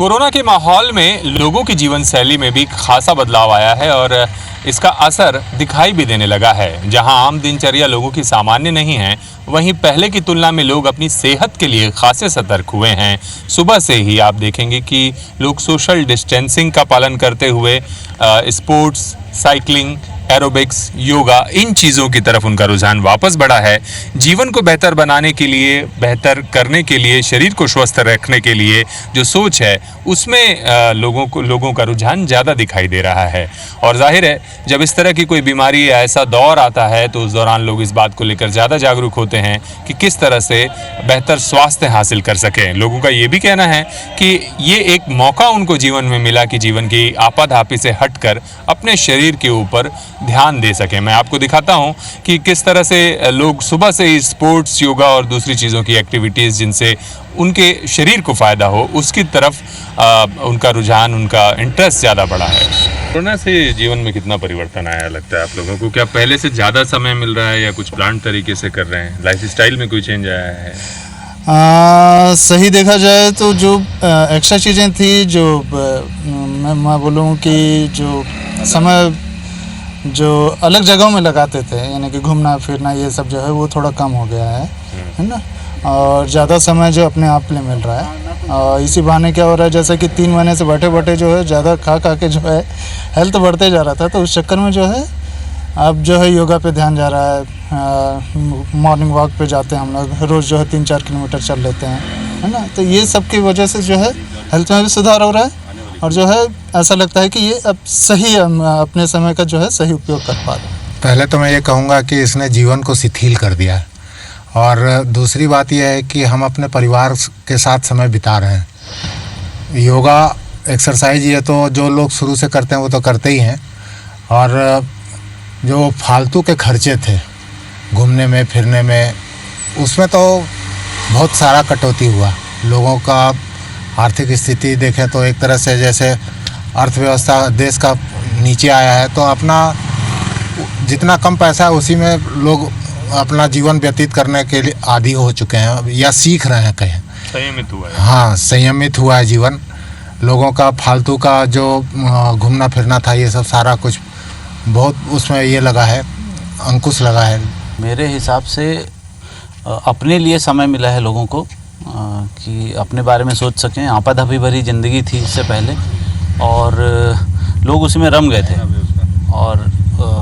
Corona के माहौल में लोगों की जीवन शैली में भी खासा बदलाव आया है और इसका असर दिखाई भी देने लगा है। जहां आम दिनचर्या लोगों की सामान्य नहीं है, वहीं पहले की तुलना में लोग अपनी सेहत के लिए खासे सतर्क हुए हैं। सुबह से ही आप देखेंगे कि लोग सोशल डिस्टेंसिंग का पालन करते हुए स्पोर्ट्स, साइकिलिंग, एरोबिक्स, योगा, इन चीज़ों की तरफ उनका रुझान वापस बढ़ा है। जीवन को बेहतर बनाने के लिए, बेहतर करने के लिए, शरीर को स्वस्थ रखने के लिए जो सोच है उसमें लोगों का रुझान ज़्यादा दिखाई दे रहा है। और जाहिर है जब इस तरह की कोई बीमारी या ऐसा दौर आता है तो उस दौरान लोग इस बात को लेकर ज़्यादा जागरूक होते हैं कि किस तरह से बेहतर स्वास्थ्य हासिल कर सकें। लोगों का ये भी कहना है कि ये एक मौका उनको जीवन में मिला कि जीवन की आपाधापी से हटकर अपने शरीर के ऊपर ध्यान दे सकें। मैं आपको दिखाता हूं कि किस तरह से लोग सुबह से ही स्पोर्ट्स, योगा और दूसरी चीज़ों की एक्टिविटीज़ जिनसे उनके शरीर को फ़ायदा हो उसकी तरफ उनका रुझान, उनका इंटरेस्ट ज़्यादा बढ़ा है। कोरोना से जीवन में कितना परिवर्तन आया लगता है आप लोगों को? क्या पहले से ज़्यादा समय मिल रहा है या कुछ प्लान तरीके से कर रहे हैं? लाइफ स्टाइल में कोई चेंज आया है? सही देखा जाए तो जो एक्स्ट्रा चीज़ें थी, जो मैं बोलूँ कि जो समय जो अलग जगहों में लगाते थे, यानी कि घूमना फिरना, ये सब जो है वो थोड़ा कम हो गया है ना। और ज़्यादा समय जो अपने आप लिए मिल रहा है। और इसी बहाने क्या हो रहा है, जैसे कि 3 महीने से बैठे बैठे जो है ज़्यादा खा के जो है हेल्थ बढ़ते जा रहा था, तो उस चक्कर में जो है अब जो है योगा पे ध्यान जा रहा है। मॉर्निंग वॉक पे जाते हैं हम लोग, रोज़ जो है 3-4 किलोमीटर चल लेते हैं, है ना। तो ये सब की वजह से जो है हेल्थ में भी सुधार हो रहा है और जो है ऐसा लगता है कि ये अब सही अपने समय का जो है सही उपयोग कर पा रहे हैं। पहले तो मैं ये कहूँगा कि इसने जीवन को शिथिल कर दिया है, और दूसरी बात यह है कि हम अपने परिवार के साथ समय बिता रहे हैं। योगा एक्सरसाइज ये तो जो लोग शुरू से करते हैं वो तो करते ही हैं, और जो फालतू के खर्चे थे घूमने में फिरने में, उसमें तो बहुत सारा कटौती हुआ। लोगों का आर्थिक स्थिति देखें तो एक तरह से जैसे अर्थव्यवस्था देश का नीचे आया है, तो अपना जितना कम पैसा है उसी में लोग अपना जीवन व्यतीत करने के लिए आदी हो चुके हैं या सीख रहे हैं कहीं। संयमित हुआ है। हाँ, संयमित हुआ है जीवन। लोगों का फालतू का जो घूमना फिरना था, ये सब सारा कुछ बहुत उसमें ये लगा है, अंकुश लगा है। मेरे हिसाब से अपने लिए समय मिला है लोगों को कि अपने बारे में सोच सकें। आपाधापी भरी ज़िंदगी थी इससे पहले और लोग उसी में रम गए थे, और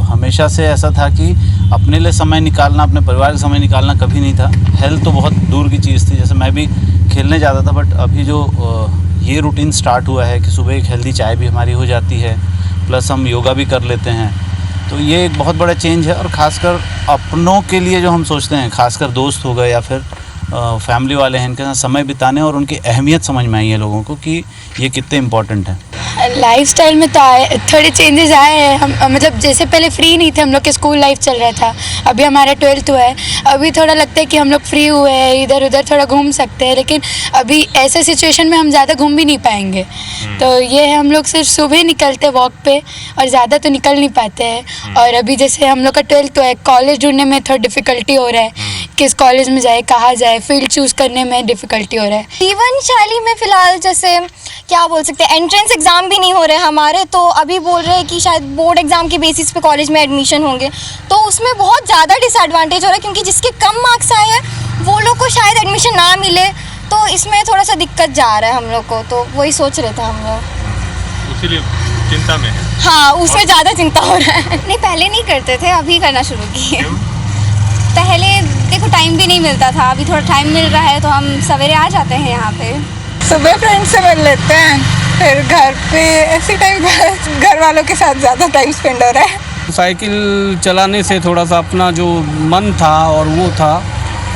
हमेशा से ऐसा था कि अपने लिए समय निकालना, अपने परिवार का समय निकालना कभी नहीं था। हेल्थ तो बहुत दूर की चीज़ थी। जैसे मैं भी खेलने जाता था, बट अभी जो ये रूटीन स्टार्ट हुआ है कि सुबह एक हेल्दी चाय भी हमारी हो जाती है, प्लस हम योगा भी कर लेते हैं, तो ये एक बहुत बड़ा चेंज है। और ख़ासकर अपनों के लिए जो हम सोचते हैं, ख़ासकर दोस्त हो गए या फिर फैमिली वाले हैं, इनके साथ समय बिताने और उनकी अहमियत समझ में आई है लोगों को कि ये कितने इम्पोर्टेंट है। लाइफस्टाइल में तो थोड़े चेंजेस आए हैं। हम मतलब जैसे पहले फ्री नहीं थे, हम लोग के स्कूल लाइफ चल रहा था, अभी हमारा 12th हुआ है। अभी थोड़ा लगता है कि हम लोग फ्री हुए हैं, इधर उधर थोड़ा घूम सकते हैं, लेकिन अभी ऐसे सिचुएशन में हम ज़्यादा घूम भी नहीं पाएंगे। तो ये है, हम लोग सिर्फ सुबह निकलते वॉक पे और ज़्यादा तो निकल नहीं पाते हैं। और अभी जैसे हम लोग का 12th हुआ है, कॉलेज ढूंढने में थोड़ा डिफ़िकल्टी हो रहा है, किस कॉलेज में जाए, कहाँ जाए, फील्ड चूज़ करने में डिफ़िकल्टी हो रहा है। जीवन शैली में फ़िलहाल जैसे क्या बोल सकते हैं, एंट्रेंस एग्ज़ाम भी नहीं हो रहे हमारे, तो अभी बोल रहे हैं कि शायद बोर्ड एग्ज़ाम के बेसिस पे कॉलेज में एडमिशन होंगे, तो उसमें बहुत ज़्यादा डिसएडवांटेज हो रहा है, क्योंकि जिसके कम मार्क्स आए हैं वो लोग को शायद एडमिशन ना मिले, तो इसमें थोड़ा सा दिक्कत जा रहा है हम लोग को। तो वही सोच रहे थे हम लोग, इसीलिए चिंता में है। हाँ, उसमें ज़्यादा चिंता हो रहा है। नहीं, पहले नहीं करते थे, अभी करना शुरू किए। पहले देखो टाइम भी नहीं मिलता था, अभी थोड़ा टाइम मिल रहा है तो हम सवेरे आ जाते हैं यहाँ पे। सुबह फ्रेंड से मिल लेते हैं, फिर घर पे ऐसे टाइम घर वालों के साथ ज़्यादा टाइम स्पेंड हो रहा है। साइकिल चलाने से थोड़ा सा अपना जो मन था और वो था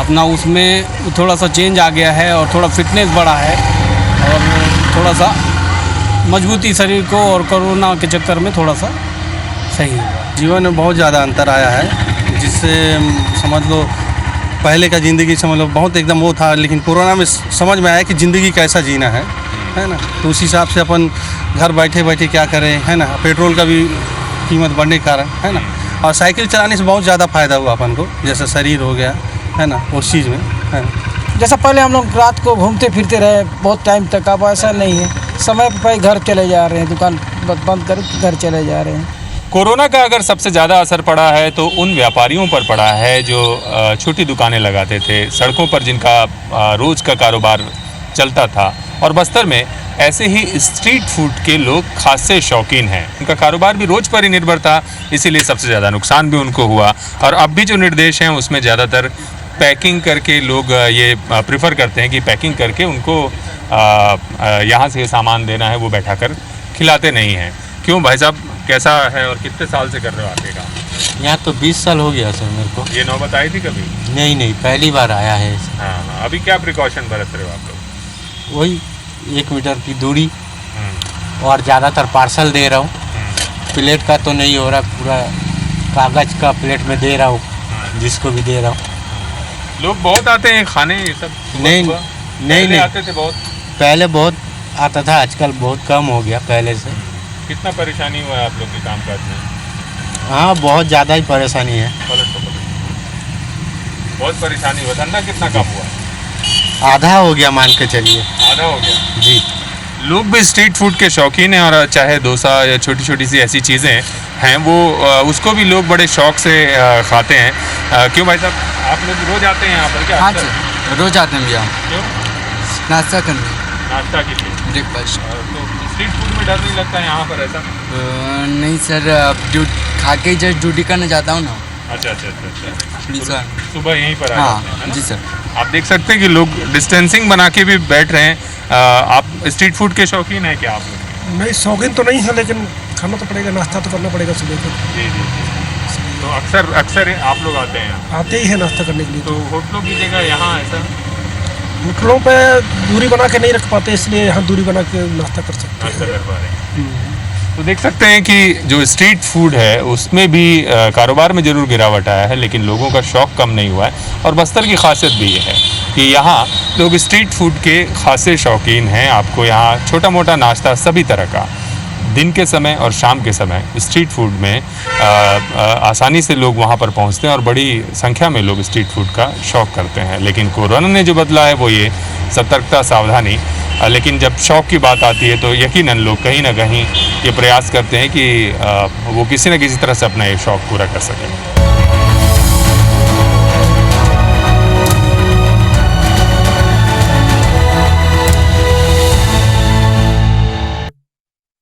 अपना, उसमें थोड़ा सा चेंज आ गया है और थोड़ा फिटनेस बढ़ा है और थोड़ा सा मजबूती शरीर को, और कोरोना के चक्कर में थोड़ा सा सही हुआ। जीवन में बहुत ज़्यादा अंतर आया है, जिससे समझ लो पहले का ज़िंदगी समझ लो बहुत एकदम वो था, लेकिन कोरोना में समझ में आया कि ज़िंदगी कैसा जीना है ना। तो उस हिसाब से अपन घर बैठे बैठे क्या करें, है ना। पेट्रोल का भी कीमत बढ़ने के कारण, है ना। और साइकिल चलाने से बहुत ज़्यादा फ़ायदा हुआ अपन को, जैसे शरीर हो गया, है ना, उस चीज़ में, है ना। जैसा पहले हम लोग रात को घूमते फिरते रहे बहुत टाइम तक, अब ऐसा नहीं है। समय पर भाई घर चले जा रहे हैं, दुकान बंद कर घर चले जा रहे हैं। कोरोना का अगर सबसे ज़्यादा असर पड़ा है तो उन व्यापारियों पर पड़ा है जो छोटी दुकानें लगाते थे, सड़कों पर जिनका रोज़ का कारोबार चलता था। और बस्तर में ऐसे ही स्ट्रीट फूड के लोग खासे शौकीन हैं। उनका कारोबार भी रोज़ पर ही निर्भर था, इसीलिए सबसे ज़्यादा नुकसान भी उनको हुआ। और अब भी जो निर्देश हैं उसमें ज़्यादातर पैकिंग करके लोग ये प्रेफर करते हैं कि पैकिंग करके उनको यहाँ से सामान देना है, वो बैठा कर खिलाते नहीं हैं। क्यों भाई साहब, कैसा है और कितने साल से कर रहे हो आप ये काम? यहाँ तो 20 साल हो गया सर मेरे को। ये नौबत आई थी कभी? नहीं, पहली बार आया है। हाँ, अभी क्या प्रिकॉशन बरत रहे हो आप लोग? वही 1 मीटर की दूरी, और ज़्यादातर पार्सल दे रहा हूँ। प्लेट का तो नहीं हो रहा, पूरा कागज़ का प्लेट में दे रहा हूँ, जिसको भी दे रहा हूँ। लोग बहुत आते हैं खाने ये सब? नहीं आते थे बहुत? पहले बहुत आता था, आजकल बहुत कम हो गया पहले से। कितना परेशानी हुआ है आप लोग के कामकाज में? हाँ, बहुत ज़्यादा ही परेशानी है। बहुत परेशानी हुआ। धंधा कितना कम हुआ? आधा हो गया, मान के चलिए। आधा हो गया जी। लोग भी स्ट्रीट फूड के शौकीन हैं, और चाहे डोसा या छोटी छोटी सी ऐसी चीज़ें हैं वो उसको भी लोग बड़े शौक से खाते हैं। क्यों भाई साहब, आप लोग रोज़ आते हैं यहाँ पर क्या? हाँ सर, रोज़ आते हैं भैया। क्यों? नाश्ता करने। नाश्ता के लिए? ब्रेकफास्ट। तो स्ट्रीट फूड में डर नहीं लगता है यहाँ पर ऐसा? नहीं सर, अब खा के जस्ट ड्यूटी करने जाता हूँ ना। अच्छा। सर सुबह यहीं पर आ जाते हैं, है ना? जी सर। आप देख सकते हैं कि लोग डिस्टेंसिंग बना के भी बैठ रहे हैं। आप स्ट्रीट फूड के शौकीन हैं क्या आप लोग? नहीं, शौकीन तो नहीं है, लेकिन खाना तो पड़ेगा, नाश्ता तो करना पड़ेगा सुबह को। जी। तो अक्सर आप लोग आते हैं यहाँ? आते ही है नाश्ता करने के लिए। तो होटलों की जगह यहाँ ऐसा? होटलों पे दूरी बना के नहीं रख पाते, इसलिए यहाँ दूरी बना के नाश्ता कर सकते नाश्ता कर पा रहे हैं। तो देख सकते हैं कि जो स्ट्रीट फूड है उसमें भी कारोबार में ज़रूर गिरावट आया है, लेकिन लोगों का शौक़ कम नहीं हुआ है। और बस्तर की खासियत भी ये है कि यहाँ लोग स्ट्रीट फूड के खासे शौकीन हैं। आपको यहाँ छोटा मोटा नाश्ता सभी तरह का दिन के समय और शाम के समय स्ट्रीट फूड में आसानी से लोग वहाँ पर पहुँचते हैं, और बड़ी संख्या में लोग स्ट्रीट फूड का शौक़ करते हैं। लेकिन कोरोना ने जो बदला है वो ये सतर्कता, सावधानी। लेकिन जब शौक़ की बात आती है तो यकीनन लोग कहीं ना कहीं ये प्रयास करते हैं कि वो किसी न किसी तरह से अपना ये शौक़ पूरा कर सकें।